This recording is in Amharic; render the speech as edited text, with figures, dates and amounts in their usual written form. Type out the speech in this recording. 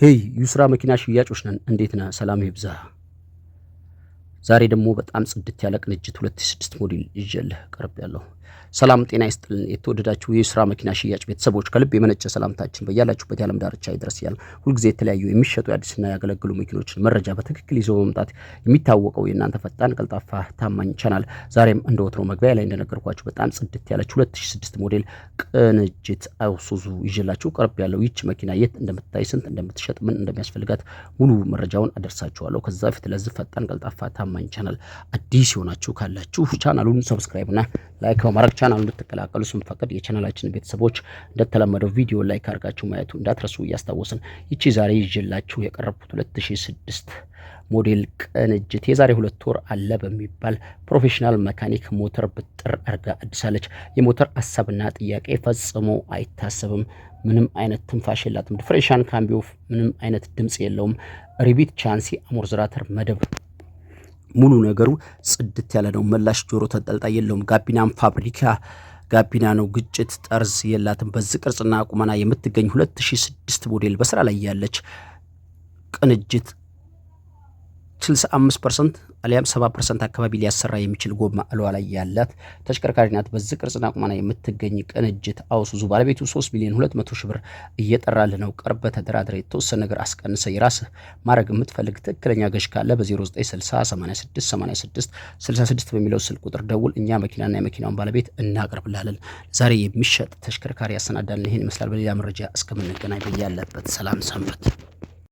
ሄይ ዩስራ መኪና ሽያጮች ነን። እንዴት ነህ? ሰላም ይብዛ። ዛሬ ደግሞ በጣም ጽድት ያለ ቅንጅት 2006 ሞዴል ይዤልህ ቀርቤያለሁ። ሰላም ጤና ይስጥልን። የተወደዳችሁ የዩስራ መኪና ሽያጭ ቤተሰቦች ከልብ የመነጨ ሰላምታችን በያላችሁበት የዓለም ዳርቻ ይድረስ እያልን ሁልጊዜ የተለያዩ የሚሸጡ የአዲስና ያገለግሉ መኪኖችን መረጃ በትክክል ይዞ በመምጣት የሚታወቀው የእናንተ ፈጣን፣ ቀልጣፋ፣ ታማኝ ቻናል ዛሬም እንደ ወትሮ መግቢያ ላይ እንደነገርኳችሁ በጣም ጽድት ያለች 2006 ሞዴል ቅንጅት አይሱዙ ይዤላችሁ ቀርቤያለሁ። ይህች መኪና የት እንደምትታይ፣ ስንት እንደምትሸጥ፣ ምን እንደሚያስፈልጋት ሙሉ መረጃውን አደርሳችኋለሁ። ከዛ በፊት ለዚህ ፈጣን፣ ቀልጣፋ፣ ታማኝ ቻናል አዲስ የሆናችሁ ካላችሁ ቻናሉን ሰብስክራይብ እና ላይክ በማድረግ ቻናሉን እንድትቀላቀሉ ስንፈቅድ የቻናላችን ቤተሰቦች እንደተለመደው ቪዲዮ ላይክ አድርጋችሁ ማየቱ እንዳትረሱ እያስታወስን ይቺ ዛሬ ይዤላችሁ የቀረብኩት 2006 ሞዴል ቅንጅት የዛሬ 2 ወር አለ በሚባል ፕሮፌሽናል መካኒክ ሞተር ብጥር አርጋ አድሳለች። የሞተር ሀሳብና ጥያቄ ፈጽሞ አይታሰብም። ምንም አይነት ትንፋሽ የላትም። ዲፍሬንሻል ካምቢዮ ምንም አይነት ድምጽ የለውም። ሪቢት ቻንሲ አሞርትራተር መደብ ሙሉ ነገሩ ጽድት ያለ ነው። መላሽ ጆሮ ተንጠልጣይ የለውም። ጋቢናም ፋብሪካ ጋቢና ነው። ግጭት ጠርዝ የላትም። በዚህ ቅርጽና ቁመና የምትገኝ 2006 ሞዴል በስራ ላይ ያለች ቅንጅት 65% አሊያም 70% አካባቢ ሊያሰራ የሚችል ጎማ አልዋ ላይ ያላት ተሽከርካሪ ናት። በዚህ ቅርጽና ቁመና የምትገኝ ቅንጅት አይሱዙ ባለቤቱ 3 ሚሊዮን 200 ሺህ ብር እየጠራልህ ነው። ቀርበህ ተደራድረ የተወሰነ ነገር አስቀንሰ የራስህ ማድረግ የምትፈልግ ትክክለኛ ገዥ ካለ በ0960868666 በሚለው ስልክ ቁጥር ደውል። እኛ መኪናና የመኪናውን ባለቤት እናቀርብልሃለን። ዛሬ የሚሸጥ ተሽከርካሪ ያሰናዳልን ይሄን ይመስላል። በሌላ መረጃ እስከምንገናኝ በያለበት ሰላም ሰንበት።